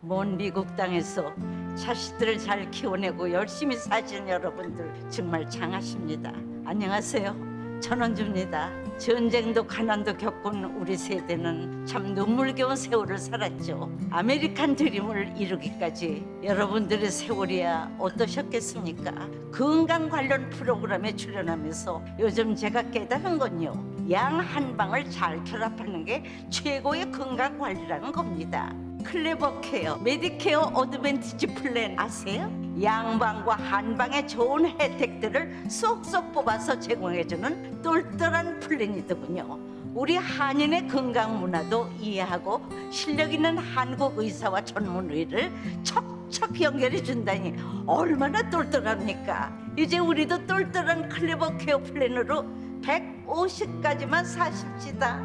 먼 미국 땅에서 자식들을 잘 키워내고 열심히 사신 여러분들 정말 장하십니다. 안녕하세요. 전원주입니다. 전쟁도 가난도 겪은 우리 세대는 참 눈물겨운 세월을 살았죠. 아메리칸 드림을 이루기까지 여러분들의 세월이야 어떠셨겠습니까? 건강 관련 프로그램에 출연하면서 요즘 제가 깨달은 건요, 양 한 방을 잘 결합하는 게 최고의 건강 관리라는 겁니다. 클레버 케어, 메디케어 어드밴티지 플랜 아세요? 양방과 한방의 좋은 혜택들을 쏙쏙 뽑아서 제공해주는 똘똘한 플랜이더군요. 우리 한인의 건강 문화도 이해하고 실력 있는 한국 의사와 전문의를 척척 연결해 준다니 얼마나 똘똘합니까? 이제 우리도 똘똘한 클레버 케어 플랜으로 150까지만 사십시다.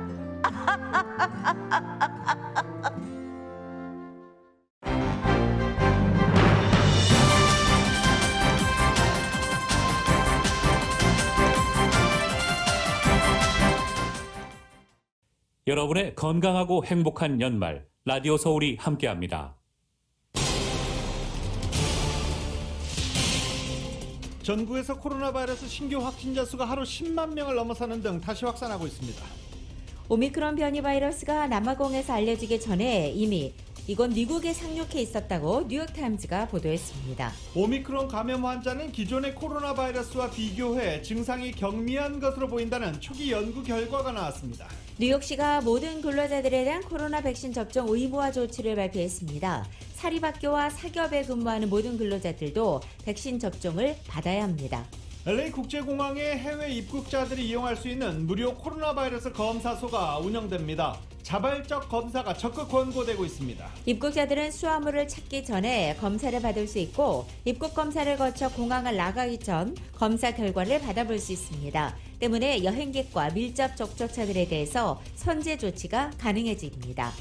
여러분의 건강하고 행복한 연말, 라디오 서울이 함께합니다. 전국에서 코로나 바이러스 신규 확진자 수가 하루 10만 명을 넘어서는 등 다시 확산하고 있습니다. 오미크론 변이 바이러스가 남아공에서 알려지기 전에 이미 이건 미국에 상륙해 있었다고 뉴욕타임즈가 보도했습니다. 오미크론 감염 환자는 기존의 코로나 바이러스와 비교해 증상이 경미한 것으로 보인다는 초기 연구 결과가 나왔습니다. 뉴욕시가 모든 근로자들에 대한 코로나 백신 접종 의무화 조치를 발표했습니다. 사립학교와 사기업에 근무하는 모든 근로자들도 백신 접종을 받아야 합니다. LA 국제공항에 해외 입국자들이 이용할 수 있는 무료 코로나 바이러스 검사소가 운영됩니다. 자발적 검사가 적극 권고되고 있습니다. 입국자들은 수화물을 찾기 전에 검사를 받을 수 있고 입국 검사를 거쳐 공항을 나가기 전 검사 결과를 받아볼 수 있습니다. 때문에 여행객과 밀접 접촉자들에 대해서 선제 조치가 가능해집니다.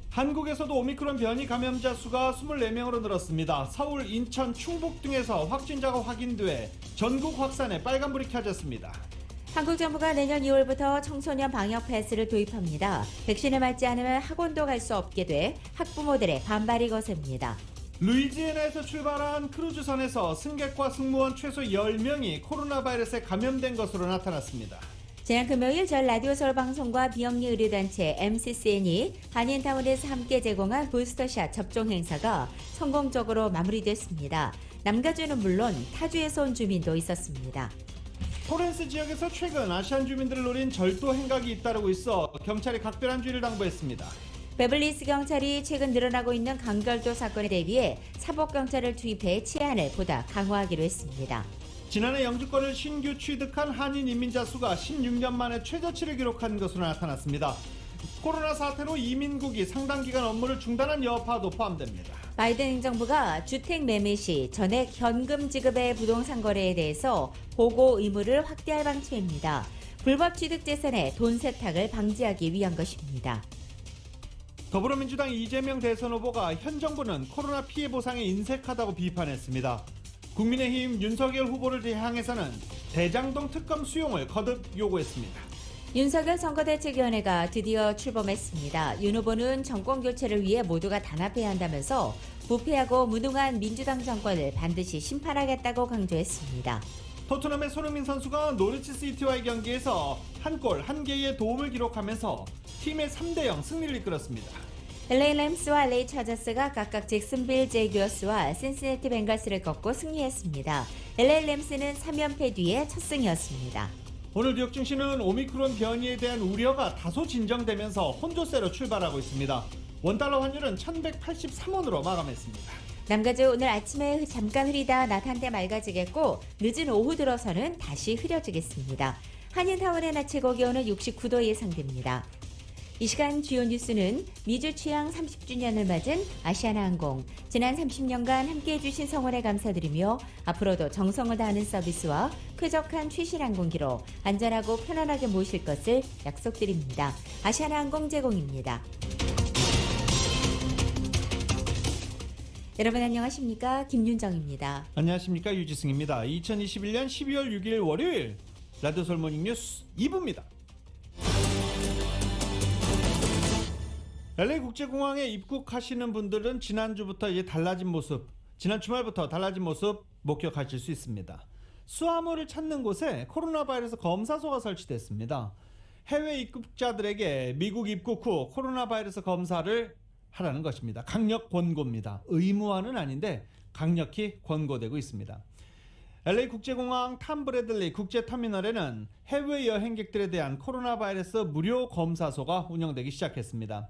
한국에서도 오미크론 변이 감염자 수가 24명으로 늘었습니다. 서울, 인천, 충북 등에서 확진자가 확인돼 전국 확산에 빨간불이 켜졌습니다. 한국 정부가 내년 2월부터 청소년 방역 패스를 도입합니다. 백신을 맞지 않으면 학원도 갈 수 없게 돼 학부모들의 반발이 거셉니다. 루이지애나에서 출발한 크루즈선에서 승객과 승무원 최소 10명이 코로나 바이러스에 감염된 것으로 나타났습니다. 지난 금요일 전 라디오 서울 방송과 비영리 의료단체 MCCN이 한인타운에서 함께 제공한 부스터샷 접종 행사가 성공적으로 마무리됐습니다. 남가주는 물론 타주에서 온 주민도 있었습니다. 토렌스 지역에서 최근 아시안 주민들을 노린 절도 행각이 잇따르고 있어 경찰이 각별한 주의를 당부했습니다. 베벌리힐스 경찰이 최근 늘어나고 있는 강결도 사건에 대비해 사법경찰을 투입해 치안을 보다 강화하기로 했습니다. 지난해 영주권을 신규 취득한 한인 이민자 수가 16년 만에 최저치를 기록한 것으로 나타났습니다. 코로나 사태로 이민국이 상당 기간 업무를 중단한 여파도 포함됩니다. 바이든 행정부가 주택 매매 시 전액 현금 지급의 부동산 거래에 대해서 보고 의무를 확대할 방침입니다. 불법 취득 재산의 돈 세탁을 방지하기 위한 것입니다. 더불어민주당 이재명 대선 후보가 현 정부는 코로나 피해 보상에 인색하다고 비판했습니다. 국민의힘 윤석열 후보를 향해서는 대장동 특검 수용을 거듭 요구했습니다. 윤석열 선거대책위원회가 드디어 출범했습니다. 윤 후보는 정권교체를 위해 모두가 단합해야 한다면서 부패하고 무능한 민주당 정권을 반드시 심판하겠다고 강조했습니다. 토트넘의 손흥민 선수가 노리치 시티와의 경기에서 한 골 한 개의 도움을 기록하면서 팀의 3대0 승리를 이끌었습니다. LA 램스와 LA 차저스가 각각 잭슨빌 제규어스와 신시내티 벵갈스를 꺾고 승리했습니다. LA 램스는 3연패 뒤에 첫 승이었습니다. 오늘 뉴욕 증시는 오미크론 변이에 대한 우려가 다소 진정되면서 혼조세로 출발하고 있습니다. 원달러 환율은 1183원으로 마감했습니다. 남가주 오늘 아침에 잠깐 흐리다 낮 한때 맑아지겠고 늦은 오후 들어서는 다시 흐려지겠습니다. 한인타운의 낮 최고 기온은 69도 예상됩니다. 이 시간 주요 뉴스는 미주 취항 30주년을 맞은 아시아나항공, 지난 30년간 함께해 주신 성원에 감사드리며 앞으로도 정성을 다하는 서비스와 쾌적한 최신 항공기로 안전하고 편안하게 모실 것을 약속드립니다. 아시아나항공 제공입니다. 여러분 안녕하십니까? 김윤정입니다. 안녕하십니까? 유지승입니다. 2021년 12월 6일 월요일 라디오 서울 모닝 뉴스 2부입니다. LA 국제공항에 입국하시는 분들은 지난 주말부터 달라진 모습 목격하실 수 있습니다. 수화물을 찾는 곳에 코로나 바이러스 검사소가 설치됐습니다. 해외 입국자들에게 미국 입국 후 코로나 바이러스 검사를 하라는 것입니다. 강력 권고입니다. 의무화는 아닌데 강력히 권고되고 있습니다. LA 국제공항 탐 브래들리 국제터미널에는 해외 여행객들에 대한 코로나 바이러스 무료 검사소가 운영되기 시작했습니다.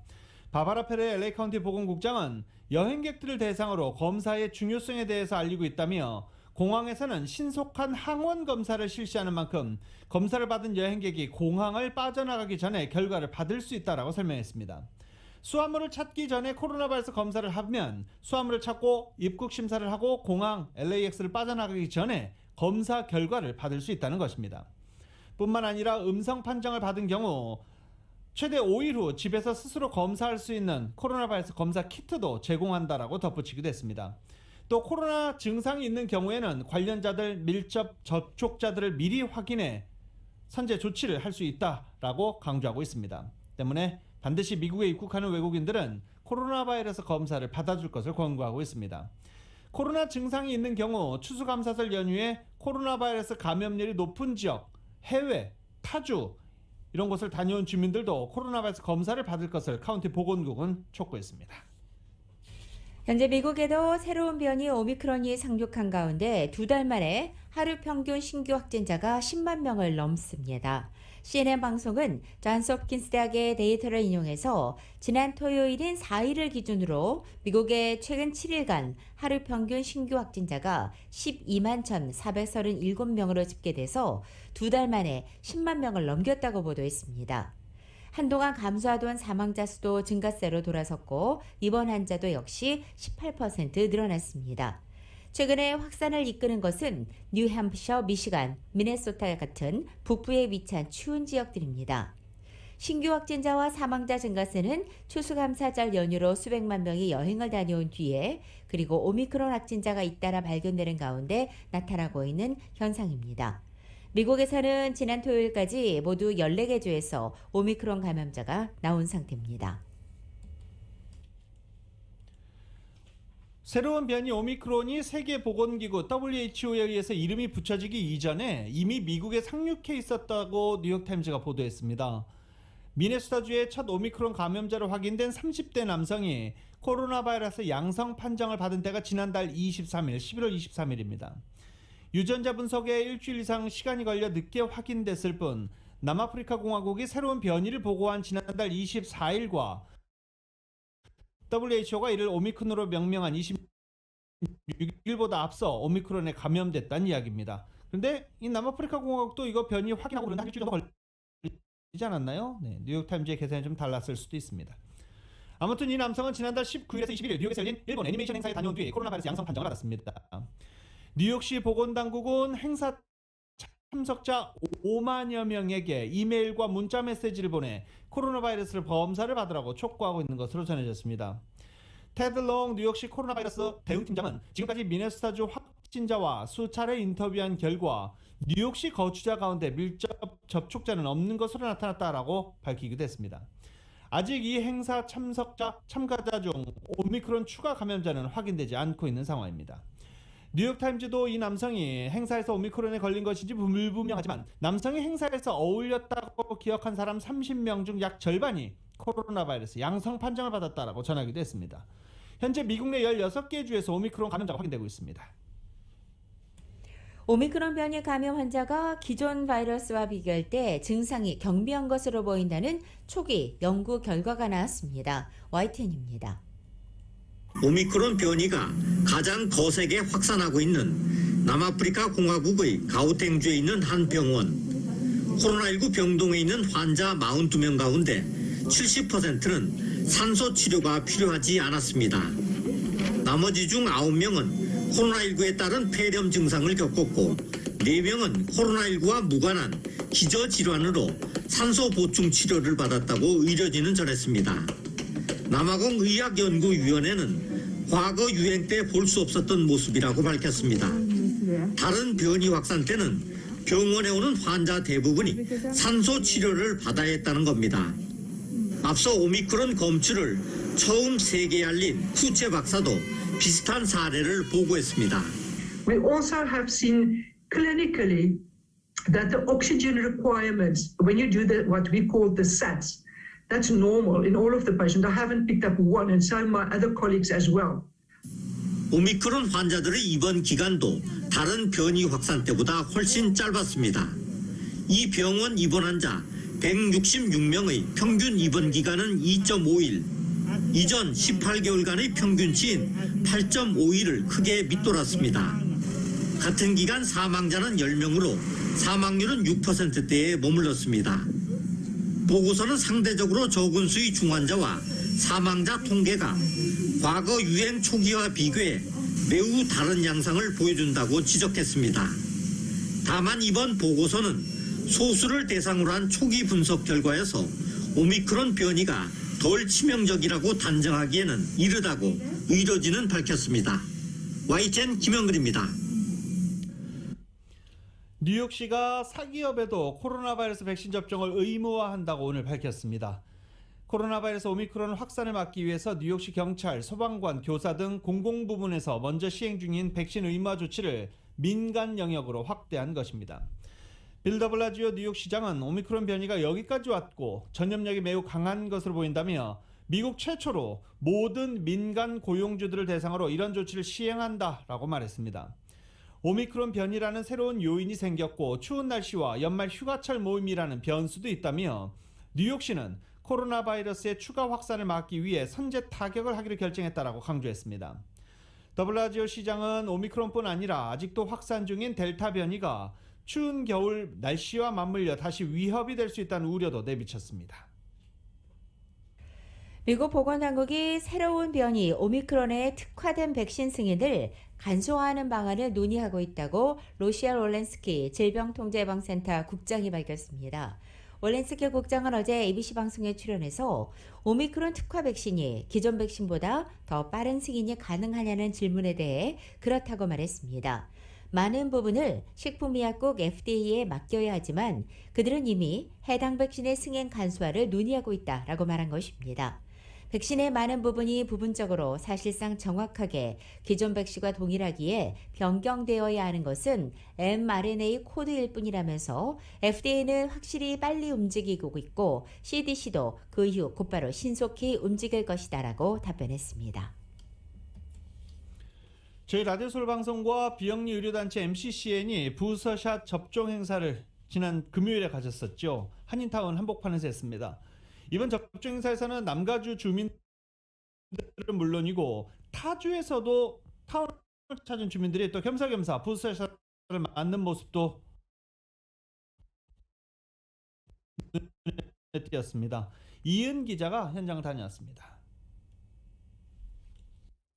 바바라 페레 LA 카운티 보건국장은 여행객들을 대상으로 검사의 중요성에 대해서 알리고 있다며 공항에서는 신속한 항원 검사를 실시하는 만큼 검사를 받은 여행객이 공항을 빠져나가기 전에 결과를 받을 수 있다라고 설명했습니다. 수화물을 찾기 전에 코로나 바이러스 검사를 하면 수화물을 찾고 입국 심사를 하고 공항 LAX를 빠져나가기 전에 검사 결과를 받을 수 있다는 것입니다. 뿐만 아니라 음성 판정을 받은 경우 최대 5일 후 집에서 스스로 검사할 수 있는 코로나 바이러스 검사 키트도 제공한다라고 덧붙이기도 했습니다. 또 코로나 증상이 있는 경우에는 관련자들, 밀접 접촉자들을 미리 확인해 선제 조치를 할 수 있다라고 강조하고 있습니다. 때문에 반드시 미국에 입국하는 외국인들은 코로나 바이러스 검사를 받아줄 것을 권고하고 있습니다. 코로나 증상이 있는 경우 추수감사절 연휴에 코로나 바이러스 감염률이 높은 지역, 해외, 타주 이런 곳을 다녀온 주민들도 코로나 바이러스 검사를 받을 것을 카운티 보건국은 촉구했습니다. 현재 미국에도 새로운 변이 오미크론이 상륙한 가운데 2달 만에 하루 평균 신규 확진자가 10만 명을 넘습니다. CNN 방송은 존스홉킨스 대학의 데이터를 인용해서 지난 토요일인 4일을 기준으로 미국의 최근 7일간 하루 평균 신규 확진자가 12만 1,437명으로 집계돼서 2달 만에 10만 명을 넘겼다고 보도했습니다. 한동안 감소하던 사망자 수도 증가세로 돌아섰고 입원 환자도 역시 18% 늘어났습니다. 최근에 확산을 이끄는 것은 뉴햄프셔, 미시간, 미네소타 같은 북부에 위치한 추운 지역들입니다. 신규 확진자와 사망자 증가세는 추수감사절 연휴로 수백만 명이 여행을 다녀온 뒤에 그리고 오미크론 확진자가 잇따라 발견되는 가운데 나타나고 있는 현상입니다. 미국에서는 지난 토요일까지 모두 14개 주에서 오미크론 감염자가 나온 상태입니다. 새로운 변이 오미크론이 세계보건기구 WHO에 의해서 이름이 붙여지기 이전에 이미 미국에 상륙해 있었다고 뉴욕타임즈가 보도했습니다. 미네소타주의 첫 오미크론 감염자로 확인된 30대 남성이 코로나 바이러스 양성 판정을 받은 때가 지난달 23일, 11월 23일입니다. 유전자 분석에 일주일 이상 시간이 걸려 늦게 확인됐을 뿐 남아프리카 공화국이 새로운 변이를 보고한 지난달 24일과 WHO가 이를 오미크론으로 명명한 26일보다 앞서 오미크론에 감염됐다는 이야기입니다. 그런데 이 남아프리카 공화국도 이거 변이 확인하고 그런데 한 일주일 정도 걸리지 않았나요? 네, 뉴욕타임즈의 계산이 좀 달랐을 수도 있습니다. 아무튼 이 남성은 지난달 19일에서 21일 뉴욕에서 열린 일본 애니메이션 행사에 다녀온 뒤에 코로나 바이러스 양성 판정을 받았습니다. 뉴욕시 보건당국은 행사 참석자 5만여 명에게 이메일과 문자 메시지를 보내 코로나 바이러스를 검사를 받으라고 촉구하고 있는 것으로 전해졌습니다. 테드 롱 뉴욕시 코로나 바이러스 대응팀장은 지금까지 미네소타주 확진자와 수차례 인터뷰한 결과 뉴욕시 거주자 가운데 밀접 접촉자는 없는 것으로 나타났다라고 밝히기도 했습니다. 아직 이 행사 참가자 중 오미크론 추가 감염자는 확인되지 않고 있는 상황입니다. 뉴욕타임즈도 이 남성이 행사에서 오미크론에 걸린 것인지 불분명하지만 남성이 행사에서 어울렸다고 기억한 사람 30명 중 약 절반이 코로나 바이러스 양성 판정을 받았다라고 전하기도 했습니다. 현재 미국 내 16개 주에서 오미크론 감염자가 확인되고 있습니다. 오미크론 변이 감염 환자가 기존 바이러스와 비교할 때 증상이 경미한 것으로 보인다는 초기 연구 결과가 나왔습니다. YTN입니다. 오미크론 변이가 가장 거세게 확산하고 있는 남아프리카 공화국의 가우탱주에 있는 한 병원. 코로나19 병동에 있는 환자 42명 가운데 70%는 산소 치료가 필요하지 않았습니다. 나머지 중 9명은 코로나19에 따른 폐렴 증상을 겪었고 4명은 코로나19와 무관한 기저질환으로 산소 보충 치료를 받았다고 의료진은 전했습니다. 남아공 의학연구위원회는 과거 유행 때 볼 수 없었던 모습이라고 밝혔습니다. 다른 변이 확산 때는 병원에 오는 환자 대부분이 산소 치료를 받아야 했다는 겁니다. 앞서 오미크론 검출을 처음 세계에 알린 쿠체 박사도 비슷한 사례를 보고했습니다. We also have seen clinically that the oxygen requirements, when you do what we call the SATs, that's normal in all of the patients. I haven't picked up one, and so my other colleagues as well. 오미크론 환자들의 입원 기간도 다른 변이 확산 때보다 훨씬 짧았습니다. 이 병원 입원 환자 166명의 평균 입원 기간은 2.5일, 이전 18개월간의 평균치인 8.5일을 크게 밑돌았습니다. 같은 기간 사망자는 10명으로 사망률은 6%대에 머물렀습니다. 보고서는 상대적으로 적은 수의 중환자와 사망자 통계가 과거 유행 초기와 비교해 매우 다른 양상을 보여준다고 지적했습니다. 다만 이번 보고서는 소수를 대상으로 한 초기 분석 결과에서 오미크론 변이가 덜 치명적이라고 단정하기에는 이르다고 의료진은 밝혔습니다. YTN 김영근입니다. 뉴욕시가 사기업에도 코로나 바이러스 백신 접종을 의무화한다고 오늘 밝혔습니다. 코로나 바이러스 오미크론 확산을 막기 위해서 뉴욕시 경찰, 소방관, 교사 등 공공부문에서 먼저 시행 중인 백신 의무화 조치를 민간 영역으로 확대한 것입니다. 빌 더블라지오 뉴욕시장은 오미크론 변이가 여기까지 왔고 전염력이 매우 강한 것으로 보인다며 미국 최초로 모든 민간 고용주들을 대상으로 이런 조치를 시행한다라고 말했습니다. 오미크론 변이라는 새로운 요인이 생겼고 추운 날씨와 연말 휴가철 모임이라는 변수도 있다며 뉴욕시는 코로나 바이러스의 추가 확산을 막기 위해 선제 타격을 하기로 결정했다라고 강조했습니다. 더블라지오 시장은 오미크론뿐 아니라 아직도 확산 중인 델타 변이가 추운 겨울 날씨와 맞물려 다시 위협이 될 수 있다는 우려도 내비쳤습니다. 미국 보건당국이 새로운 변이 오미크론에 특화된 백신 승인을 간소화하는 방안을 논의하고 있다고 로시아 월렌스키 질병통제예방센터 국장이 밝혔습니다. 월렌스키 국장은 어제 ABC 방송에 출연해서 오미크론 특화 백신이 기존 백신보다 더 빠른 승인이 가능하냐는 질문에 대해 그렇다고 말했습니다. 많은 부분을 식품의약국 FDA에 맡겨야 하지만 그들은 이미 해당 백신의 승인 간소화를 논의하고 있다라고 말한 것입니다. 백신의 많은 부분이 부분적으로 사실상 정확하게 기존 백신과 동일하기에 변경되어야 하는 것은 mRNA 코드일 뿐이라면서 FDA는 확실히 빨리 움직이고 있고 CDC도 그 이후 곧바로 신속히 움직일 것이다라고 답변했습니다. 저희 라디오 서울 방송과 비영리 의료단체 MCCN이 부스터샷 접종 행사를 지난 금요일에 가졌었죠. 한인타운 한복판에서 했습니다. 이번 접종 행사에서는 남가주 주민들은 물론이고 타주에서도 타운을 찾은 주민들이 또 겸사겸사 부스터샷을 맞는 모습도 눈에 띄었습니다. 이은 기자가 현장을 다녀왔습니다.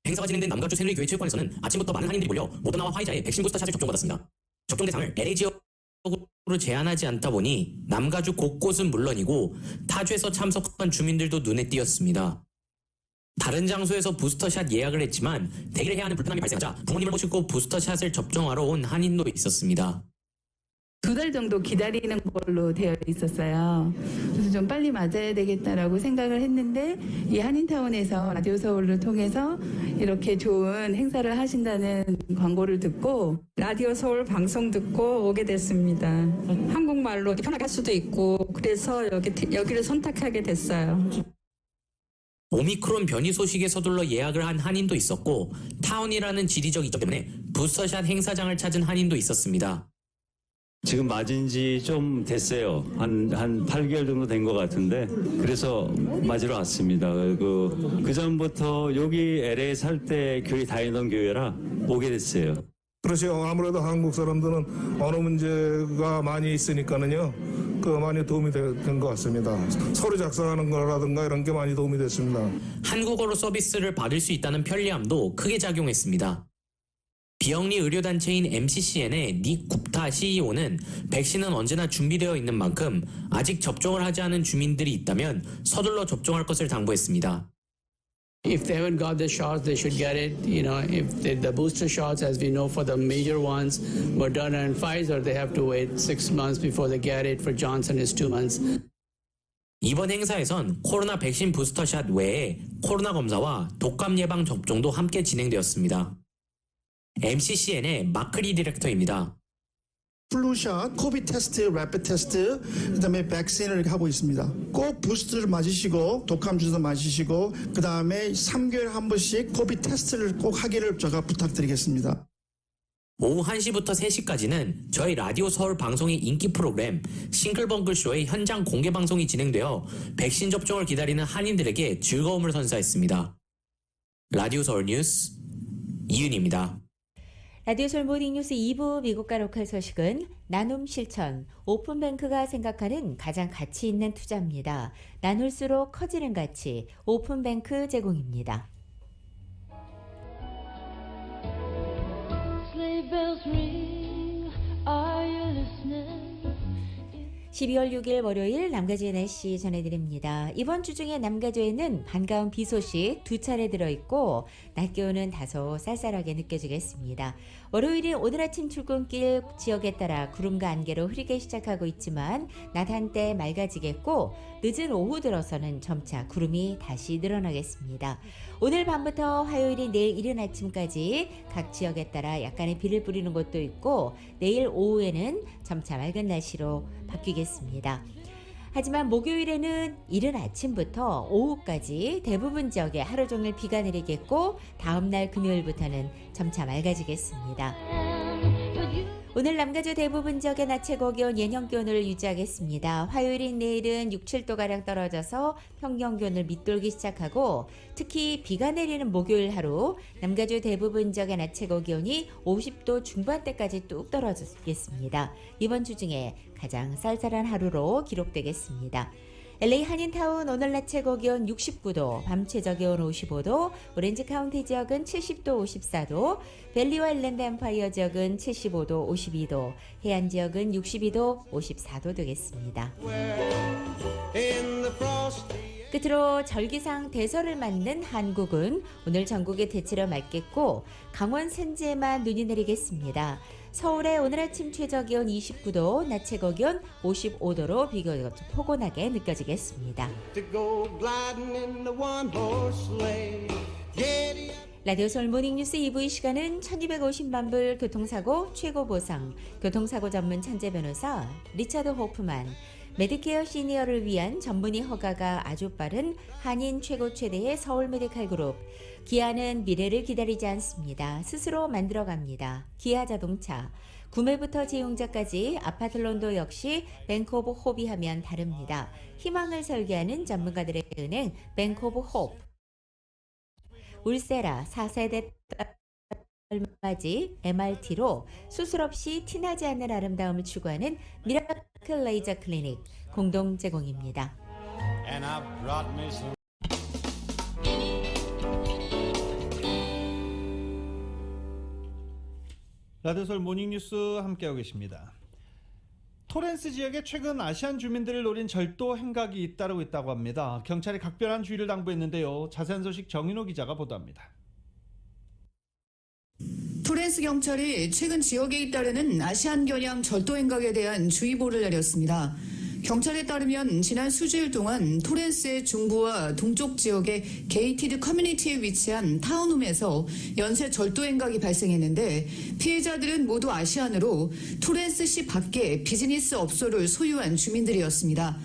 행사가 진행된 남가주 새누리교회 체육관에서는 아침부터 많은 한인들이 몰려 모더나와 화이자의 백신 부스터샷을 접종받았습니다. 접종 대상을 LA 지역으로 제한하지 않다 보니 남가주 곳곳은 물론이고 타주에서 참석한 주민들도 눈에 띄었습니다. 다른 장소에서 부스터샷 예약을 했지만 대기를 해야 하는 불편함이 발생하자 부모님을 모시고 부스터샷을 접종하러 온 한인도 있었습니다. 2달 정도 기다리는 걸로 되어 있었어요. 그래서 좀 빨리 맞아야 되겠다라고 생각을 했는데 이 한인타운에서 라디오 서울을 통해서 이렇게 좋은 행사를 하신다는 광고를 듣고 라디오 서울 방송 듣고 오게 됐습니다. 한국말로 편하게 할 수도 있고 그래서 여기를 선택하게 됐어요. 오미크론 변이 소식에 서둘러 예약을 한 한인도 있었고 타운이라는 지리적 이점 때문에 부스터샷 행사장을 찾은 한인도 있었습니다. 지금 맞은 지 좀 됐어요. 한 8개월 정도 된 것 같은데 그래서 맞으러 왔습니다. 그 전부터 여기 LA 살 때 교회 다니던 교회라 오게 됐어요. 그렇죠. 아무래도 한국 사람들은 언어 문제가 많이 있으니까는요. 많이 도움이 된 것 같습니다. 서류 작성하는 거라든가 이런 게 많이 도움이 됐습니다. 한국어로 서비스를 받을 수 있다는 편리함도 크게 작용했습니다. 비영리 의료단체인 MCCN의 닉 굽타 CEO는 백신은 언제나 준비되어 있는 만큼 아직 접종을 하지 않은 주민들이 있다면 서둘러 접종할 것을 당부했습니다. If they haven't got the shots, they should get it. If the booster shots, as we know for the major ones, Moderna and Pfizer, they have to wait 6 months before they get it. For Johnson, it's 2 months. 이번 행사에선 코로나 백신 부스터샷 외에 코로나 검사와 독감 예방 접종도 함께 진행되었습니다. MCCN의 마크리 디렉터입니다. 플루샷, 코비드 테스트, 래피드 테스트, 그다음에 백신을 하고 있습니다. 꼭 부스트를 맞으시고 독감 주사 맞으시고 그다음에 3개월에 한 번씩 코비드 테스트를 꼭 하기를 제가 부탁드리겠습니다. 오후 1시부터 3시까지는 저희 라디오 서울 방송의 인기 프로그램 싱글벙글쇼의 현장 공개 방송이 진행되어 백신 접종을 기다리는 한인들에게 즐거움을 선사했습니다. 라디오 서울 뉴스 이윤입니다. 라디오 서울 모닝뉴스 2부 미국과 로컬 소식은 나눔 실천, 오픈뱅크가 생각하는 가장 가치 있는 투자입니다. 나눌수록 커지는 가치, 오픈뱅크 제공입니다. 12월 6일 월요일 남가주의 날씨 전해드립니다. 이번 주 중에 남가주에는 반가운 비 소식 2차례 들어있고 낮 기온은 다소 쌀쌀하게 느껴지겠습니다. 월요일인 오늘 아침 출근길 지역에 따라 구름과 안개로 흐리게 시작하고 있지만 낮 한때 맑아지겠고 늦은 오후 들어서는 점차 구름이 다시 늘어나겠습니다. 오늘 밤부터 화요일인 내일 이른 아침까지 각 지역에 따라 약간의 비를 뿌리는 곳도 있고 내일 오후에는 점차 맑은 날씨로 바뀌겠습니다. 하지만 목요일에는 이른 아침부터 오후까지 대부분 지역에 하루 종일 비가 내리겠고 다음날 금요일부터는 점차 맑아지겠습니다. 오늘 남가주 대부분 지역의 낮 최고 기온 예년 기온을 유지하겠습니다. 화요일인 내일은 6, 7도가량 떨어져서 평년 기온을 밑돌기 시작하고 특히 비가 내리는 목요일 하루 남가주 대부분 지역의 낮 최고 기온이 50도 중반대까지 뚝 떨어지겠습니다. 이번 주 중에 가장 쌀쌀한 하루로 기록되겠습니다. LA 한인타운 오늘 낮 최고 기온 69도, 밤 최저 기온 55도, 오렌지 카운티 지역은 70도, 54도, 밸리와 일랜드 엠파이어 지역은 75도, 52도, 해안 지역은 62도, 54도 되겠습니다. 끝으로 절기상 대설을 맞는 한국은 오늘 전국에 대체로 맑겠고 강원 산지에만 눈이 내리겠습니다. 서울의 오늘 아침 최저기온 29도, 낮 최고기온 55도로 비교적 포근하게 느껴지겠습니다. 라디오 서울 모닝뉴스 2부 이 시간은 1250만 불 교통사고 최고 보상, 교통사고 전문 천재 변호사 리처드 호프만, 메디케어 시니어를 위한 전문의 허가가 아주 빠른 한인 최고 최대의 서울 메디칼 그룹. 기아는 미래를 기다리지 않습니다. 스스로 만들어갑니다. 기아 자동차. 구매부터 제용자까지 아파트론도 역시 뱅크 오브 홉이 하면 다릅니다. 희망을 설계하는 전문가들의 은행 뱅크 오브 홉. 울세라 4세대 맞이 MRT로 수술 없이 티나지 않는 아름다움을 추구하는 미라클 레이저 클리닉 공동 제공입니다. 라디오서울 모닝뉴스 함께하고 계십니다. 토렌스 지역에 최근 아시안 주민들을 노린 절도 행각이 잇따르고 있다고 합니다. 경찰이 각별한 주의를 당부했는데요. 자세한 소식 정인호 기자가 보도합니다. 토렌스 경찰이 최근 지역에 잇따르는 아시안 겨냥 절도 행각에 대한 주의보를 내렸습니다. 경찰에 따르면 지난 수주일 동안 토렌스의 중부와 동쪽 지역의 게이티드 커뮤니티에 위치한 타운홈에서 연쇄 절도 행각이 발생했는데 피해자들은 모두 아시안으로 토렌스시 밖에 비즈니스 업소를 소유한 주민들이었습니다.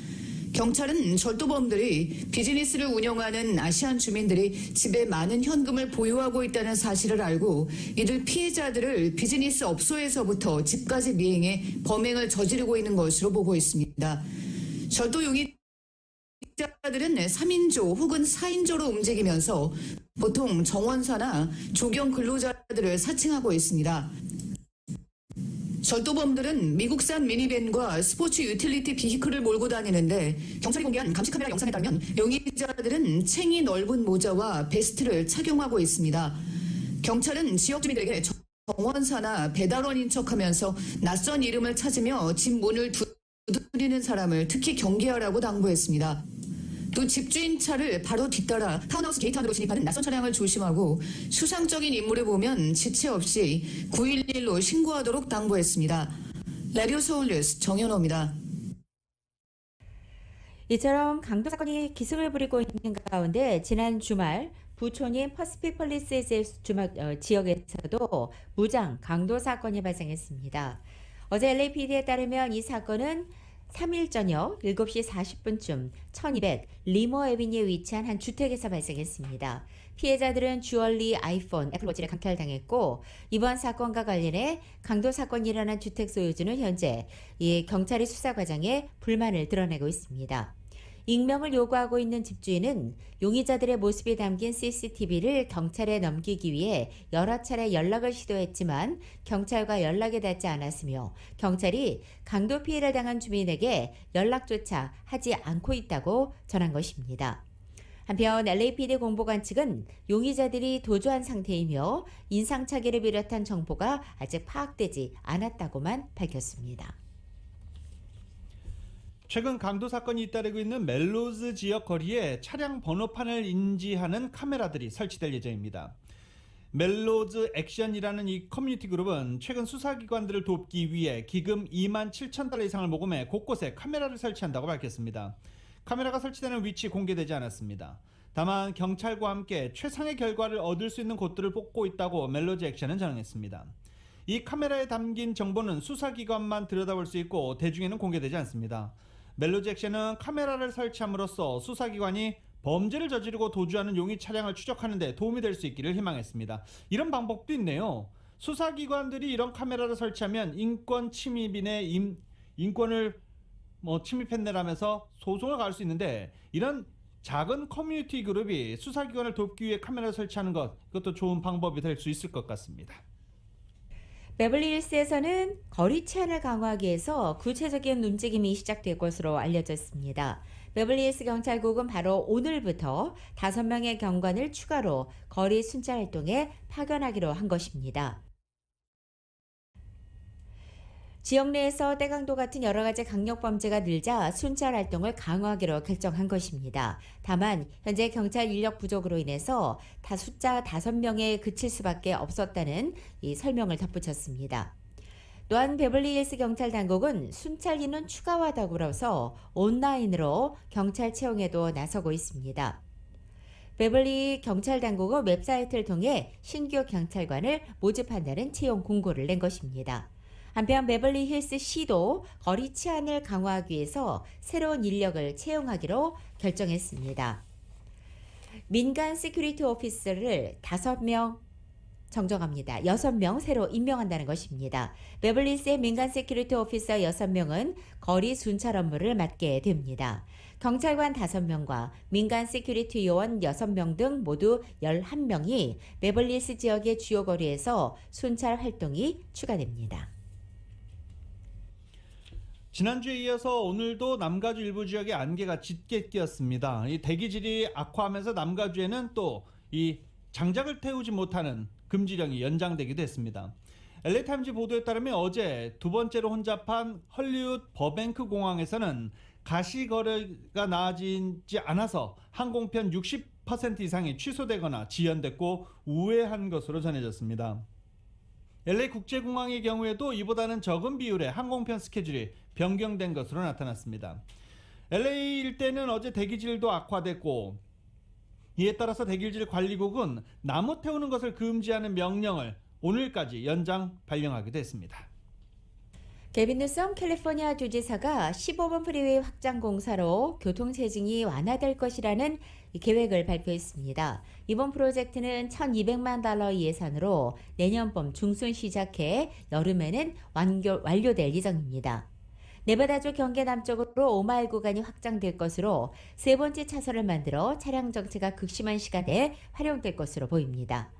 경찰은 절도범들이 비즈니스를 운영하는 아시안 주민들이 집에 많은 현금을 보유하고 있다는 사실을 알고 이들 피해자들을 비즈니스 업소에서부터 집까지 미행해 범행을 저지르고 있는 것으로 보고 있습니다. 절도 용의자들은 3인조 혹은 4인조로 움직이면서 보통 정원사나 조경 근로자들을 사칭하고 있습니다. 절도범들은 미국산 미니밴과 스포츠 유틸리티 비히클을 몰고 다니는데 경찰이 공개한 감시카메라 영상에 따르면 용의자들은 챙이 넓은 모자와 베스트를 착용하고 있습니다. 경찰은 지역 주민들에게 정원사나 배달원인 척하면서 낯선 이름을 찾으며 집 문을 두드리는 사람을 특히 경계하라고 당부했습니다. 또 집주인 차를 바로 뒤따라 타운하우스 게이트 안으로 진입하는 낯선 차량을 조심하고 수상적인 인물을 보면 지체 없이 911로 신고하도록 당부했습니다. 라디오 서울 뉴스 정현호입니다. 이처럼 강도 사건이 기승을 부리고 있는 가운데 지난 주말 부촌인 퍼시픽 폴리스 지역에서도 무장 강도 사건이 발생했습니다. 어제 LAPD에 따르면 이 사건은 3일 저녁 7시 40분쯤 1200 리머 에비뉴에 위치한 한 주택에서 발생했습니다. 피해자들은 주얼리, 아이폰, 애플워치를 강탈당했고 이번 사건과 관련해 강도 사건이 일어난 주택 소유주는 현재 이 경찰의 수사 과정에 불만을 드러내고 있습니다. 익명을 요구하고 있는 집주인은 용의자들의 모습이 담긴 CCTV를 경찰에 넘기기 위해 여러 차례 연락을 시도했지만 경찰과 연락이 닿지 않았으며 경찰이 강도 피해를 당한 주민에게 연락조차 하지 않고 있다고 전한 것입니다. 한편 LAPD 공보관 측은 용의자들이 도주한 상태이며 인상착의를 비롯한 정보가 아직 파악되지 않았다고만 밝혔습니다. 최근 강도 사건이 잇따르고 있는 멜로즈 지역 거리에 차량 번호판을 인지하는 카메라들이 설치될 예정입니다. 멜로즈 액션이라는 이 커뮤니티 그룹은 최근 수사기관들을 돕기 위해 기금 2만 7천 달러 이상을 모금해 곳곳에 카메라를 설치한다고 밝혔습니다. 카메라가 설치되는 위치 공개되지 않았습니다. 다만 경찰과 함께 최상의 결과를 얻을 수 있는 곳들을 뽑고 있다고 멜로즈 액션은 전했습니다. 이 카메라에 담긴 정보는 수사기관만 들여다볼 수 있고 대중에는 공개되지 않습니다. 멜로즈 액션은 카메라를 설치함으로써 수사기관이 범죄를 저지르고 도주하는 용의 차량을 추적하는 데 도움이 될 수 있기를 희망했습니다. 이런 방법도 있네요. 수사기관들이 이런 카메라를 설치하면 인권 침입인의 인권을 침입했네라면서 소송을 갈 수 있는데 이런 작은 커뮤니티 그룹이 수사기관을 돕기 위해 카메라를 설치하는 것, 이것도 좋은 방법이 될 수 있을 것 같습니다. 베벌리힐스에서는 거리 치안을 강화하기 위해서 구체적인 움직임이 시작될 것으로 알려졌습니다. 베벌리힐스 경찰국은 바로 오늘부터 5명의 경관을 추가로 거리 순찰 활동에 파견하기로 한 것입니다. 지역 내에서 떼강도 같은 여러 가지 강력범죄가 늘자 순찰 활동을 강화하기로 결정한 것입니다. 다만 현재 경찰 인력 부족으로 인해서 숫자 5명에 그칠 수밖에 없었다는 이 설명을 덧붙였습니다. 또한 베벌리힐스 경찰 당국은 순찰 인원 추가와 더불어서 온라인으로 경찰 채용에도 나서고 있습니다. 베벌리 경찰 당국은 웹사이트를 통해 신규 경찰관을 모집한다는 채용 공고를 낸 것입니다. 한편 베벌리 힐스 시도 거리 치안을 강화하기 위해서 새로운 인력을 채용하기로 결정했습니다. 민간 시큐리티 오피서를 5명 정정합니다. 6명 새로 임명한다는 것입니다. 베벌리 힐스의 민간 시큐리티 오피서 6명은 거리 순찰 업무를 맡게 됩니다. 경찰관 5명과 민간 시큐리티 요원 6명 등 모두 11명이 베벌리 힐스 지역의 주요 거리에서 순찰 활동이 추가됩니다. 지난주에 이어서 오늘도 남가주 일부 지역에 안개가 짙게 끼었습니다. 이 대기질이 악화하면서 남가주에는 또 이 장작을 태우지 못하는 금지령이 연장되기도 했습니다. LA타임즈 보도에 따르면 어제 두 번째로 혼잡한 헐리우드 버뱅크 공항에서는 가시거래가 나아지지 않아서 항공편 60% 이상이 취소되거나 지연됐고 우회한 것으로 전해졌습니다. LA 국제공항의 경우에도 이보다는 적은 비율의 항공편 스케줄이 변경된 것으로 나타났습니다. LA 일대는 어제 대기질도 악화됐고 이에 따라서 대기질 관리국은 나무 태우는 것을 금지하는 명령을 오늘까지 연장 발령하기도 했습니다. 게빈 뉴섬 캘리포니아 주지사가 15번 프리웨이 확장 공사로 교통체증이 완화될 것이라는 계획을 발표했습니다. 이번 프로젝트는 1,200만 달러 예산으로 내년 봄 중순 시작해 여름에는 완료될 예정입니다. 네바다주 경계 남쪽으로 5마일 구간이 확장될 것으로 세 번째 차선을 만들어 차량 정체가 극심한 시간에 활용될 것으로 보입니다.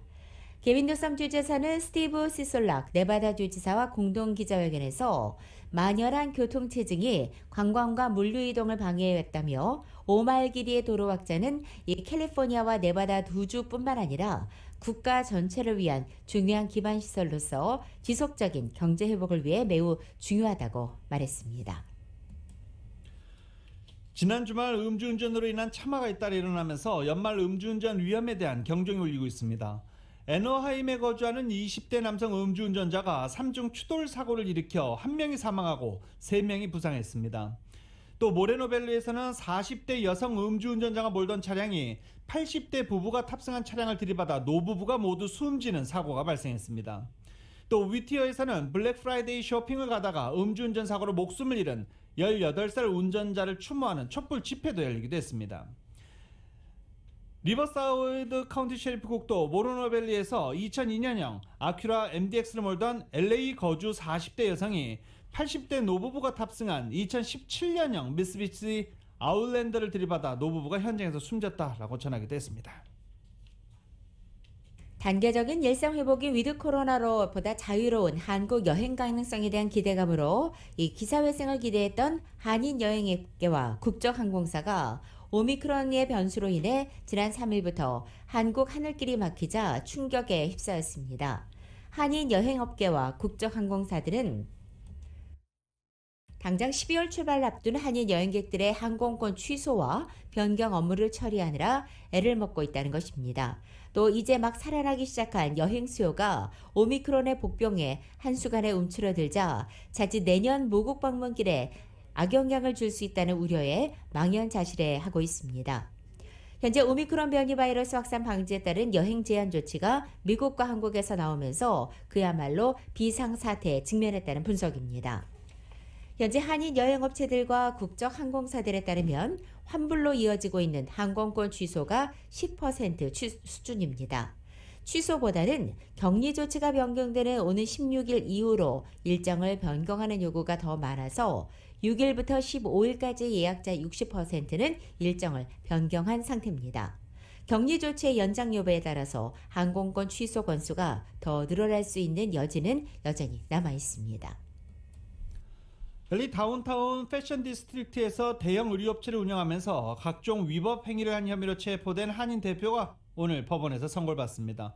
게빈 뉴섬 주지사는 스티브 시솔락 네바다 주지사와 공동 기자회견에서 만연한 교통체증이 관광과 물류 이동을 방해했다며 5마일 길이의 도로 확장은 이 캘리포니아와 네바다 두 주뿐만 아니라 국가 전체를 위한 중요한 기반 시설로서 지속적인 경제 회복을 위해 매우 중요하다고 말했습니다. 지난 주말 음주운전으로 인한 참화가 잇따라 일어나면서 연말 음주운전 위험에 대한 경종이 울리고 있습니다. 애너하임에 거주하는 20대 남성 음주운전자가 3중 추돌 사고를 일으켜 1명이 사망하고 3명이 부상했습니다. 또 모레노밸리에서는 40대 여성 음주운전자가 몰던 차량이 80대 부부가 탑승한 차량을 들이받아 노부부가 모두 숨지는 사고가 발생했습니다. 또 위티어에서는 블랙 프라이데이 쇼핑을 가다가 음주운전 사고로 목숨을 잃은 18살 운전자를 추모하는 촛불 집회도 열리기도 했습니다. 리버사이드 카운티 셰리프국도 모로노밸리에서 2002년형 아큐라 MDX를 몰던 LA 거주 40대 여성이 80대 노부부가 탑승한 2017년형 미쓰비시 아웃랜더를 들이받아 노부부가 현장에서 숨졌다라고 전하기도 했습니다. 단계적인 일상 회복이 위드 코로나로 보다 자유로운 한국 여행 가능성에 대한 기대감으로 이 기사회생을 기대했던 한인 여행업계와 국적항공사가 오미크론의 변수로 인해 지난 3일부터 한국 하늘길이 막히자 충격에 휩싸였습니다. 한인 여행업계와 국적항공사들은 당장 12월 출발을 앞둔 한인 여행객들의 항공권 취소와 변경 업무를 처리하느라 애를 먹고 있다는 것입니다. 또 이제 막 살아나기 시작한 여행 수요가 오미크론의 복병에 한순간에 움츠러들자 자칫 내년 모국 방문길에 악영향을 줄 수 있다는 우려에 망연자실해하고 있습니다. 현재 오미크론 변이 바이러스 확산 방지에 따른 여행 제한 조치가 미국과 한국에서 나오면서 그야말로 비상사태에 직면했다는 분석입니다. 현재 한인 여행업체들과 국적항공사들에 따르면 환불로 이어지고 있는 항공권 취소가 10% 수준입니다. 취소보다는 격리 조치가 변경되는 오는 16일 이후로 일정을 변경하는 요구가 더 많아서 6일부터 15일까지 예약자 60%는 일정을 변경한 상태입니다. 격리 조치의 연장 여부에 따라서 항공권 취소 건수가 더 늘어날 수 있는 여지는 여전히 남아 있습니다. LA 다운타운 패션 디스트릭트에서 대형 의류업체를 운영하면서 각종 위법 행위를 한 혐의로 체포된 한인 대표가 오늘 법원에서 선고를 받습니다.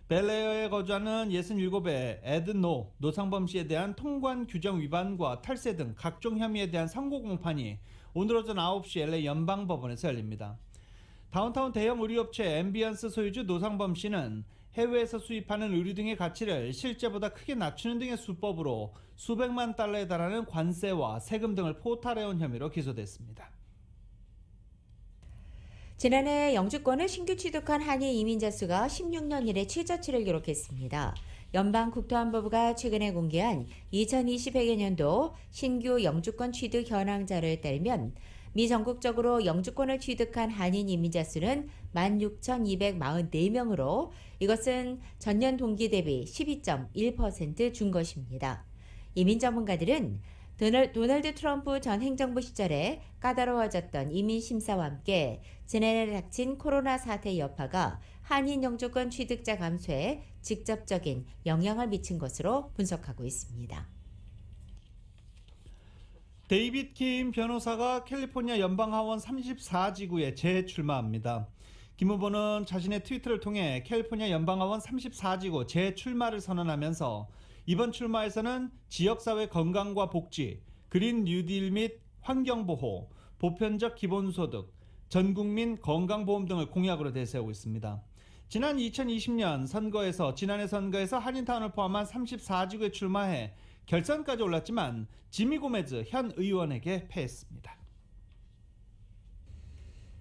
벨에어에 거주하는 67의 에드노 노상범 씨에 대한 통관 규정 위반과 탈세 등 각종 혐의에 대한 선고 공판이 오늘 오전 9시 LA 연방법원에서 열립니다. 다운타운 대형 의류업체 앰비언스 소유주 노상범 씨는 해외에서 수입하는 의류 등의 가치를 실제보다 크게 낮추는 등의 수법으로 수백만 달러에 달하는 관세와 세금 등을 포탈해온 혐의로 기소됐습니다. 지난해 영주권을 신규 취득한 한인 이민자 수가 16년 이래 최저치를 기록했습니다. 연방국토안보부가 최근에 공개한 2020회계년도 신규 영주권 취득 현황자를 따르면 미 전국적으로 영주권을 취득한 한인 이민자 수는 16,244명으로 이것은 전년 동기 대비 12.1% 준 것입니다. 이민 전문가들은 도널드 트럼프 전 행정부 시절에 까다로워졌던 이민 심사와 함께 지난해 닥친 코로나 사태 여파가 한인 영주권 취득자 감소에 직접적인 영향을 미친 것으로 분석하고 있습니다. 데이빗 킴 변호사가 캘리포니아 연방하원 34지구에 재출마합니다. 김 후보는 자신의 트위터를 통해 캘리포니아 연방하원 34지구 재출마를 선언하면서 이번 출마에서는 지역사회 건강과 복지, 그린 뉴딜 및 환경보호, 보편적 기본소득, 전국민 건강보험 등을 공약으로 내세우고 있습니다. 지난 2020년 지난해 선거에서 한인타운을 포함한 34지구에 출마해 결선까지 올랐지만 지미 고메즈 현 의원에게 패했습니다.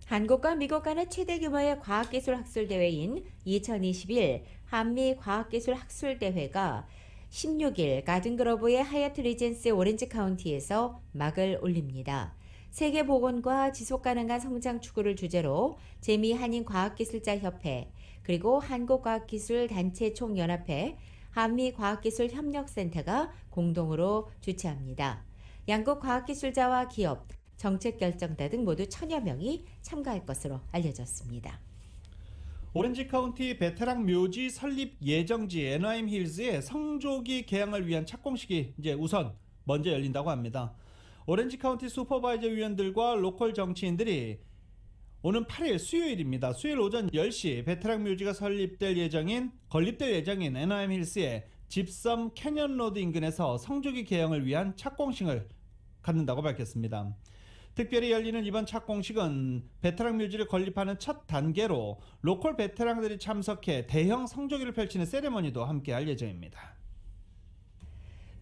한국과 미국 간의 최대 규모의 과학기술 학술대회인 2021 한미과학기술 학술대회가 16일 가든그로브의 하얏트 리젠시 오렌지 카운티에서 막을 올립니다. 세계보건과 지속가능한 성장 추구를 주제로 재미 한인과학기술자협회 그리고 한국과학기술단체 총연합회 한미과학기술협력센터가 공동으로 주최합니다. 양국 과학기술자와 기업, 정책결정자 등 모두 1000여 명이 참가할 것으로 알려졌습니다. 오렌지 카운티 베테랑 묘지 설립 예정지 애나임 힐즈의 성조기 개항을 위한 착공식이 우선 먼저 열린다고 합니다. 오렌지 카운티 슈퍼바이저 위원들과 로컬 정치인들이 오는 8일 수요일입니다. 수요일 오전 10시 베테랑 묘지가 건립될 예정인 애나임 힐스의 집섬 캐년 로드 인근에서 성조기 개항을 위한 착공식을 갖는다고 밝혔습니다. 특별히 열리는 이번 착공식은 베테랑 묘지를 건립하는 첫 단계로 로컬 베테랑들이 참석해 대형 성조기를 펼치는 세레머니도 함께 할 예정입니다.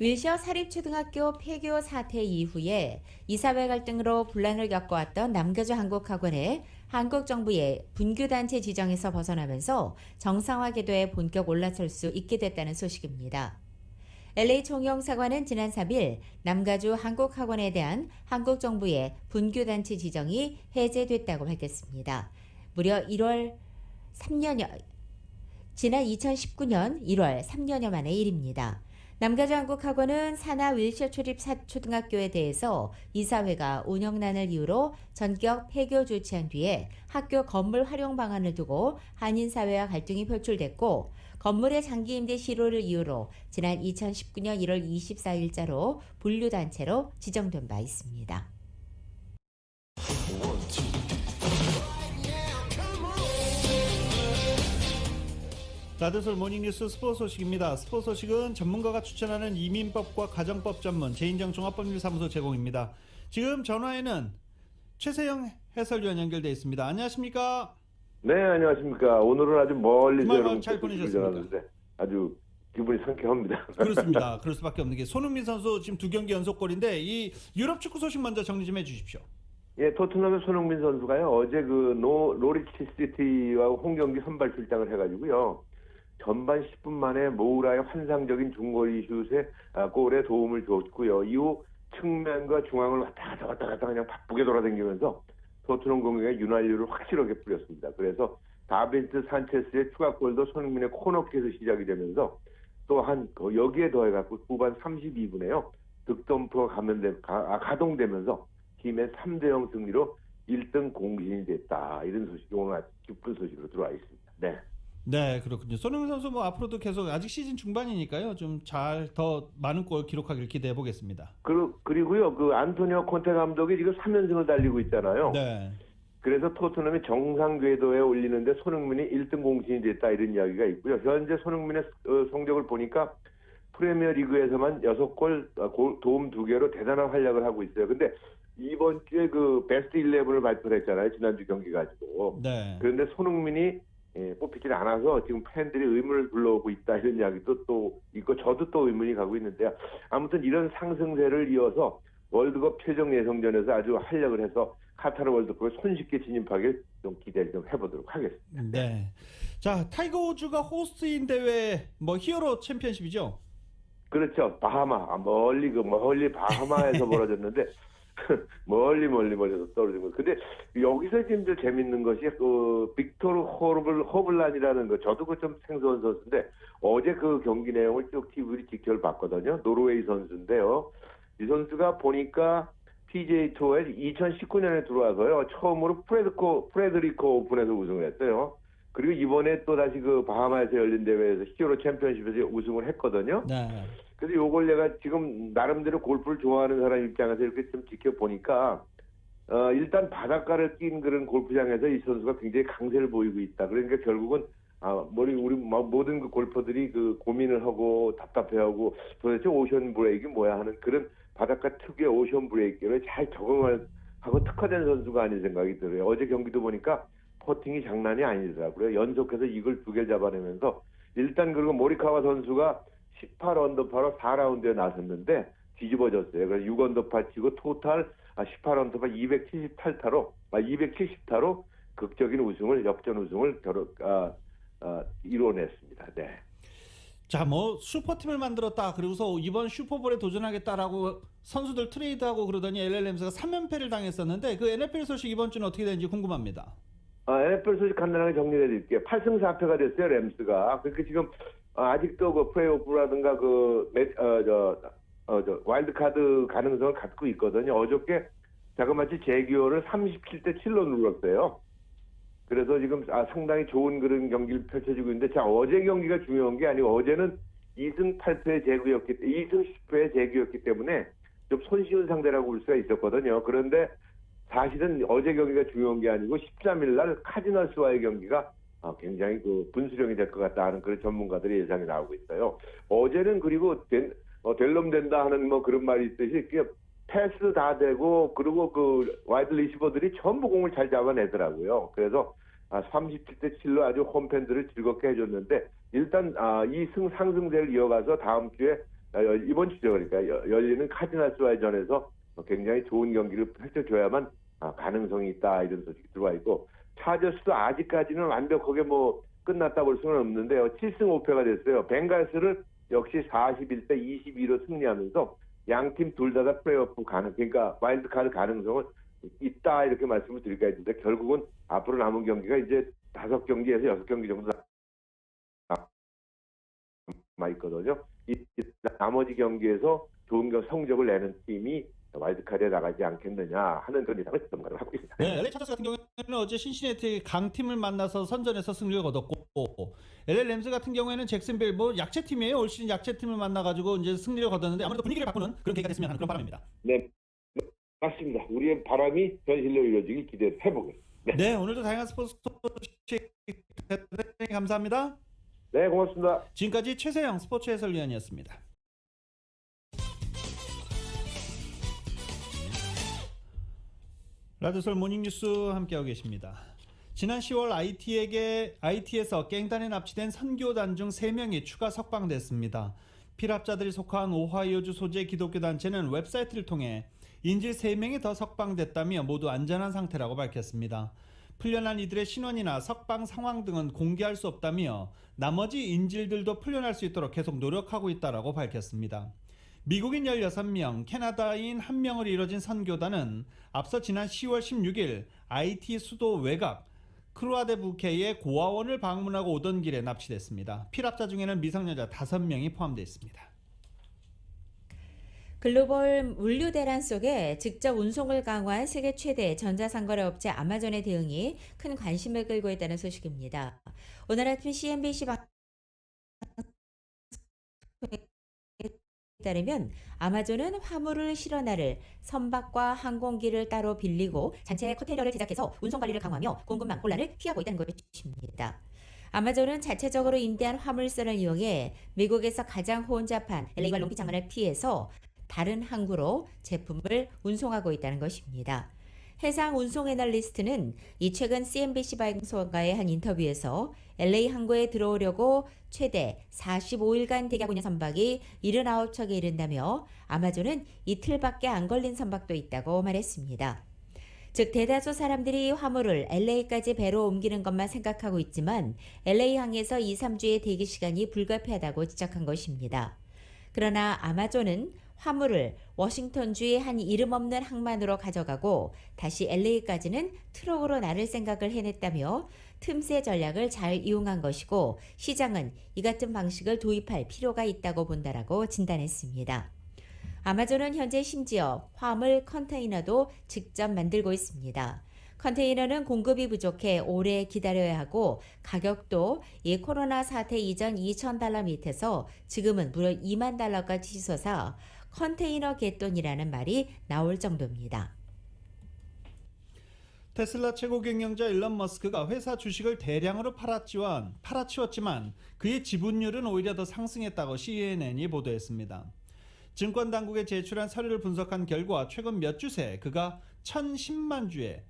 윌셔 사립초등학교 폐교 사태 이후에 이사회 갈등으로 분란을 겪어왔던 남가주 한국학원에 한국 정부의 분규단체 지정에서 벗어나면서 정상화 궤도에 본격 올라설 수 있게 됐다는 소식입니다. LA 총영사관은 지난 3일 남가주 한국학원에 대한 한국 정부의 분규단체 지정이 해제됐다고 밝혔습니다. 무려 지난 2019년 1월 3년여 만의 일입니다. 남가주 한국학원은 산하 윌셔 초립 초등학교에 대해서 이사회가 운영난을 이유로 전격 폐교 조치한 뒤에 학교 건물 활용 방안을 두고 한인사회와 갈등이 표출됐고 건물의 장기 임대 실효를 이유로 지난 2019년 1월 24일자로 분류단체로 지정된 바 있습니다. 라디오솔 모닝뉴스 스포츠 소식입니다. 스포츠 소식은 전문가가 추천하는 이민법과 가정법 전문 제인정 종합법률사무소 제공입니다. 지금 전화에는 최세영 해설위원 연결되어 있습니다. 안녕하십니까? 네, 안녕하십니까. 오늘은 아주 멀리 주말 잘 보내셨습니까? 아주 기분이 상쾌합니다. 그렇습니다. 그럴 수밖에 없는 게 손흥민 선수 지금 2경기 연속골인데 이 유럽 축구 소식 먼저 정리 좀 해주십시오. 예, 토트넘의 손흥민 선수가요 어제 그 노리치 시티와 홈경기 선발 출장을 해가지고요 전반 10분 만에 모우라의 환상적인 중거리 슛에 골에 도움을 줬고요. 이후 측면과 중앙을 왔다 갔다 그냥 바쁘게 돌아다니면서 토트넘 공격에 윤활유를 확실하게 뿌렸습니다. 그래서 다빈트 산체스의 추가골도 손흥민의 코너킥에서 시작이 되면서 또한 여기에 더해갖고 후반 32분에요. 득점프가 가동되면서 팀의 3대0 승리로 1등 공신이 됐다. 이런 소식이 오늘 아주 기쁜 소식으로 들어와 있습니다. 네. 네, 그렇군요. 손흥민 선수 뭐 앞으로도 계속 아직 시즌 중반이니까요. 좀 잘 더 많은 골 기록하기를 기대해 보겠습니다. 그리고요. 그 안토니오 콘테 감독이 지금 3연승을 달리고 있잖아요. 네. 그래서 토트넘이 정상 궤도에 올리는데 손흥민이 1등 공신이 됐다 이런 이야기가 있고요. 현재 손흥민의 성적을 보니까 프리미어 리그에서만 6골 도움 2개로 대단한 활약을 하고 있어요. 근데 이번 주에 그 베스트 11을 발표를 했잖아요. 지난주 경기 가지고. 네. 그런데 손흥민이 뽑히질 않아서 지금 팬들이 의문을 불러오고 있다 이런 이야기도 또 있고 저도 또 의문이 가고 있는데요. 아무튼 이런 상승세를 이어서 월드컵 최종 예선전에서 아주 활약을 해서 카타르 월드컵에 손쉽게 진입하길 좀 기대를 좀 해보도록 하겠습니다. 네. 자, 타이거 우즈가 호스트인 대회 히어로 챔피언십이죠? 그렇죠. 바하마 멀리 바하마에서 벌어졌는데 멀리서 떨어진 거. 근데 여기서 지금 좀 재밌는 것이 빅토르 호블란이라는 거. 저도 그 좀 생소한 선수인데 어제 그 경기 내용을 쭉 TV로 직접 봤거든요. 노르웨이 선수인데요. 이 선수가 보니까 PGA 투어에 2019년에 들어와서요. 처음으로 프레드리코 오픈에서 우승을 했어요. 그리고 이번에 또 다시 그 바하마에서 열린 대회에서 히어로 챔피언십에서 우승을 했거든요. 네. 그래서 요걸 내가 지금 나름대로 골프를 좋아하는 사람 입장에서 이렇게 좀 지켜보니까 일단 바닷가를 낀 그런 골프장에서 이 선수가 굉장히 강세를 보이고 있다. 그러니까 결국은 우리 모든 그 골퍼들이 그 고민을 하고 답답해하고 도대체 오션 브레이크가 뭐야 하는 그런 바닷가 특유의 오션 브레이크를 잘 적응을 하고 특화된 선수가 아닌 생각이 들어요. 어제 경기도 보니까 퍼팅이 장난이 아니더라고요. 연속해서 이글 2개 잡아내면서 일단 그리고 모리카와 선수가 18언더파로 4라운드에 나섰는데 뒤집어졌어요. 그래서 6언더파 치고 토탈 18언더파 270타로 극적인 우승을 역전 우승을 이뤄냈습니다. 네. 자, 슈퍼팀을 만들었다. 그리고서 이번 슈퍼볼에 도전하겠다라고 선수들 트레이드하고 그러더니 LLM스가 3연패를 당했었는데 그 NFL 소식 이번 주는 어떻게 되는지 궁금합니다. NFL 소식 간단하게 정리해 드릴게요. 8승 4패가 됐어요, 램스가. 그러니까 지금 아직도 그 플레이오프라든가 와일드카드 가능성을 갖고 있거든요. 어저께 자그마치 제기어를 37대 7로 눌렀어요. 그래서 지금 상당히 좋은 그런 경기를 펼쳐지고 있는데, 자, 어제 경기가 중요한 게 아니고 어제는 2승 8패의 제구였기 때문에 2승 10패의 제구였기 때문에 좀 손쉬운 상대라고 볼 수가 있었거든요. 그런데 사실은 어제 경기가 중요한 게 아니고 13일 날 카지널스와의 경기가 굉장히 그 분수령이 될 것 같다 하는 그런 전문가들의 예상이 나오고 있어요. 어제는 그리고 될 놈 된다 하는 그런 말이 있듯이 패스 다 되고 그리고 그 와이드 리시버들이 전부 공을 잘 잡아내더라고요. 그래서 37대 7로 아주 홈팬들을 즐겁게 해줬는데 일단 이 상승세를 이어가서 다음 주에 이번 주죠. 그러니까 열리는 카디나스와의 전에서 굉장히 좋은 경기를 펼쳐줘야만 가능성이 있다 이런 소식이 들어와 있고 차저스도 아직까지는 완벽하게 뭐 끝났다 볼 수는 없는데요. 7승 5패가 됐어요. 벵갈스를 역시 41대 22로 승리하면서 양팀 둘 다 플레이오프 그러니까 와일드카드 가능성은 있다 이렇게 말씀을 드릴까 했는데 결국은 앞으로 남은 경기가 이제 5경기에서 6경기 정도 남아 있거든요. 이 나머지 경기에서 좋은 성적을 내는 팀이 와일드카드에 나가지 않겠느냐 하는 그런 예상을 전문가로 하고 있습니다. 네, LA 차저스 같은 경우에는 어제 신시내티 강팀을 만나서 선전에서 승리를 거뒀고 LA 램스 같은 경우에는 잭슨빌 뭐 약체팀이에요. 올 시즌 약체팀을 만나가지고 이제 승리를 거뒀는데 아무래도 분위기를 바꾸는 그런 계기가 됐으면 하는 그런 바람입니다. 네, 맞습니다. 우리의 바람이 현실로 이루어지길 기대해보겠습니다. 네, 오늘도 다양한 스포츠 소식 대단히 감사합니다. 네, 고맙습니다. 지금까지 최세영 스포츠 해설위원이었습니다. 라디오솔 모닝뉴스 함께하고 계십니다. 지난 10월 IT에서 갱단에 납치된 선교단 중 3명이 추가 석방됐습니다. 피랍자들이 속한 오하이오주 소재 기독교 단체는 웹사이트를 통해 인질 3명이 더 석방됐다며 모두 안전한 상태라고 밝혔습니다. 풀려난 이들의 신원이나 석방 상황 등은 공개할 수 없다며 나머지 인질들도 풀려날 수 있도록 계속 노력하고 있다고 밝혔습니다. 미국인 16명, 캐나다인 1명으로 이뤄진 선교단은 앞서 지난 10월 16일 IT 수도 외곽 크루아데부케의 고아원을 방문하고 오던 길에 납치됐습니다. 피랍자 중에는 미성년자 5명이 포함되어 있습니다. 글로벌 물류 대란 속에 직접 운송을 강화한 세계 최대 전자상거래 업체 아마존의 대응이 큰 관심을 끌고 있다는 소식입니다. 오늘 아침 CNBC 방송에 따르면 아마존은 화물을 실어 나를 선박과 항공기를 따로 빌리고 자체 컨테이너를 제작해서 운송 관리를 강화하며 공급망 혼란을 피하고 있다는 것입니다. 아마존은 자체적으로 임대한 화물선을 이용해 미국에서 가장 혼잡한 LA와 롱비창간을 피해서 다른 항구로 제품을 운송하고 있다는 것입니다. 해상 운송 애널리스트는 이 최근 CNBC 방송과의 한 인터뷰에서 LA 항구에 들어오려고 최대 45일간 대기하고 있는 선박이 79척에 이른다며 아마존은 이틀밖에 안 걸린 선박도 있다고 말했습니다. 즉 대다수 사람들이 화물을 LA까지 배로 옮기는 것만 생각하고 있지만 LA항에서 2-3주의 대기 시간이 불가피하다고 지적한 것입니다. 그러나 아마존은 화물을 워싱턴주의 한 이름 없는 항만으로 가져가고 다시 LA까지는 트럭으로 나를 생각을 해냈다며 틈새 전략을 잘 이용한 것이고 시장은 이 같은 방식을 도입할 필요가 있다고 본다라고 진단했습니다. 아마존은 현재 심지어 화물 컨테이너도 직접 만들고 있습니다. 컨테이너는 공급이 부족해 오래 기다려야 하고 가격도 이 코로나 사태 이전 $2,000 밑에서 지금은 무려 $20,000까지 치솟아 컨테이너 갯돈이라는 말이 나올 정도입니다. 테슬라 최고 경영자 일론 머스크가 회사 주식을 대량으로 팔아치웠지만 그의 지분율은 오히려 더 상승했다고 CNN이 보도했습니다. 증권당국에 제출한 서류를 분석한 결과 최근 몇 주 새 그가 1,010만 주의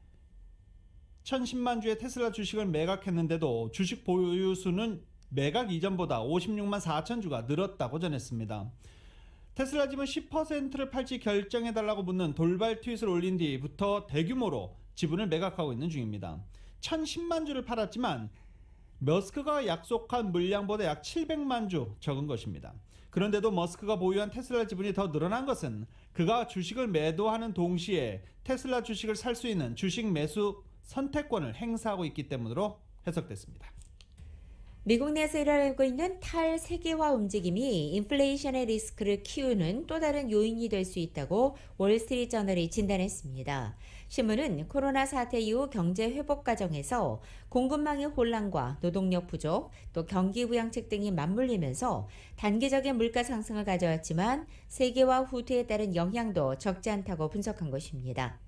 테슬라 주식을 매각했는데도 주식 보유 수는 매각 이전보다 56만 4천 주가 늘었다고 전했습니다. 테슬라 지분 10%를 팔지 결정해달라고 묻는 돌발 트윗을 올린 뒤부터 대규모로 지분을 매각하고 있는 중입니다. 1,010만 주를 팔았지만 머스크가 약속한 물량보다 약 700만 주 적은 것입니다. 그런데도 머스크가 보유한 테슬라 지분이 더 늘어난 것은 그가 주식을 매도하는 동시에 테슬라 주식을 살 수 있는 주식 매수 선택권을 행사하고 있기 때문으로 해석됐습니다. 미국 내에서 일어나고 있는 탈세계화 움직임이 인플레이션의 리스크를 키우는 또 다른 요인이 될 수 있다고 월스트리트저널이 진단했습니다. 신문은 코로나 사태 이후 경제 회복 과정에서 공급망의 혼란과 노동력 부족, 또 경기 부양책 등이 맞물리면서 단기적인 물가 상승을 가져왔지만 세계화 후퇴에 따른 영향도 적지 않다고 분석한 것입니다.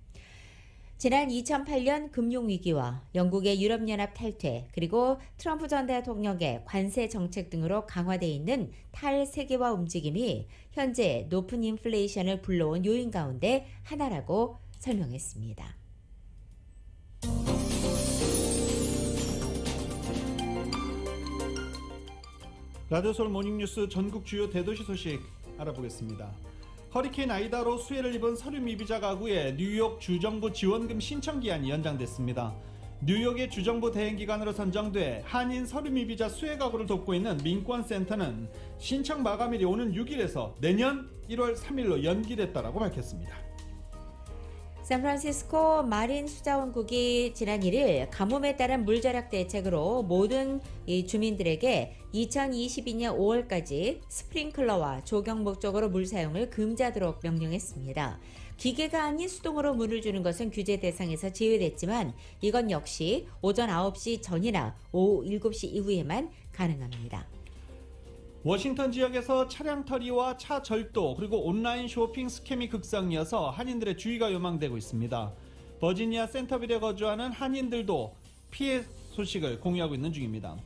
지난 2008년 금융위기와 영국의 유럽연합 탈퇴 그리고 트럼프 전 대통령의 관세 정책 등으로 강화되어 있는 탈세계화 움직임이 현재 높은 인플레이션을 불러온 요인 가운데 하나라고 설명했습니다. 라디오솔 모닝뉴스 전국 주요 대도시 소식 알아보겠습니다. 허리케인 아이다로 수해를 입은 서류 미비자 가구의 뉴욕 주정부 지원금 신청 기한이 연장됐습니다. 뉴욕의 주정부 대행기관으로 선정돼 한인 서류 미비자 수해 가구를 돕고 있는 민권센터는 신청 마감일이 오는 6일에서 내년 1월 3일로 연기됐다고 밝혔습니다. 샌프란시스코 마린 수자원국이 지난 1일 가뭄에 따른 물절약 대책으로 모든 이 주민들에게 2022년 5월까지 스프링클러와 조경 목적으로 물 사용을 금지하도록 명령했습니다. 기계가 아닌 수동으로 물을 주는 것은 규제 대상에서 제외됐지만 이건 역시 오전 9시 전이나 오후 7시 이후에만 가능합니다. 워싱턴 지역에서 차량 터리와 차 절도 그리고 온라인 쇼핑 스캠이 극성이어서 한인들의 주의가 요망되고 있습니다. 버지니아 센터빌에 거주하는 한인들도 피해 소식을 공유하고 있는 중입니다.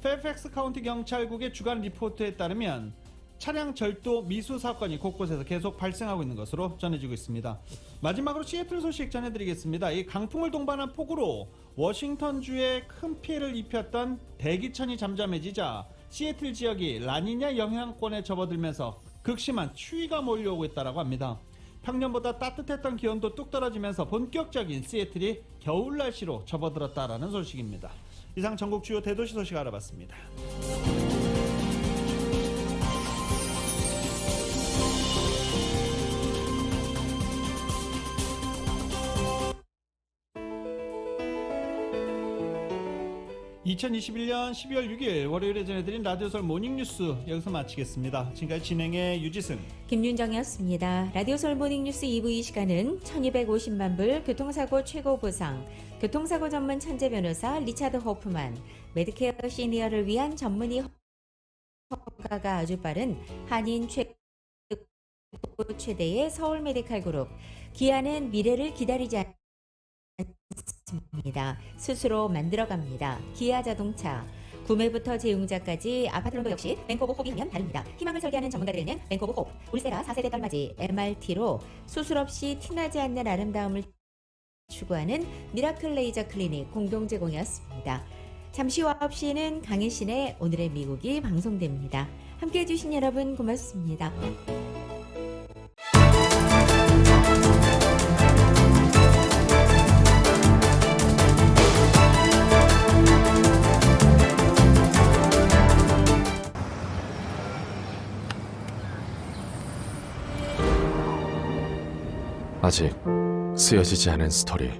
페어팩스 카운티 경찰국의 주간 리포트에 따르면 차량 절도 미수 사건이 곳곳에서 계속 발생하고 있는 것으로 전해지고 있습니다. 마지막으로 시애틀 소식 전해드리겠습니다. 이 강풍을 동반한 폭우로 워싱턴주에 큰 피해를 입혔던 대기천이 잠잠해지자 시애틀 지역이 라니냐 영향권에 접어들면서 극심한 추위가 몰려오고 있다고 합니다. 평년보다 따뜻했던 기온도 뚝 떨어지면서 본격적인 시애틀이 겨울 날씨로 접어들었다라는 소식입니다. 이상 전국 주요 대도시 소식 알아봤습니다. 2021년 12월 6일 월요일에 전해드린 라디오서울 모닝뉴스 여기서 마치겠습니다. 지금까지 진행의 유지승, 김윤정이었습니다. 라디오서울 모닝뉴스 2부 이 시간은 1250만 불 교통사고 최고 보상, 교통사고 전문 천재 변호사 리차드 호프만, 메디케어 시니어를 위한 전문의 허가가 아주 빠른 한인 최대의 서울 메디칼 그룹, 기아는 미래를 기다리지 않습니다. 스스로 만들어갑니다. 기아 자동차. 구매부터 재용자까지 아파트론도 역시 벤코브 홉이면 다릅니다. 희망을 설계하는 전문가들에는 벤코브 홉, 울세라 4세대 떨맞이 MRT로 수술 없이 티나지 않는 아름다움을 추구하는 미라클 레이저 클리닉 공동 제공이었습니다. 잠시 후 9시에는 강혜신의 오늘의 미국이 방송됩니다. 함께해 주신 여러분 고맙습니다. 아직 쓰여지지 않은 스토리.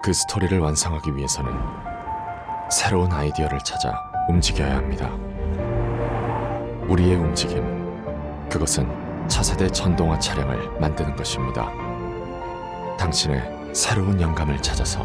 그 스토리를 완성하기 위해서는 새로운 아이디어를 찾아 움직여야 합니다. 우리의 움직임, 그것은 차세대 전동화 차량을 만드는 것입니다. 당신의 새로운 영감을 찾아서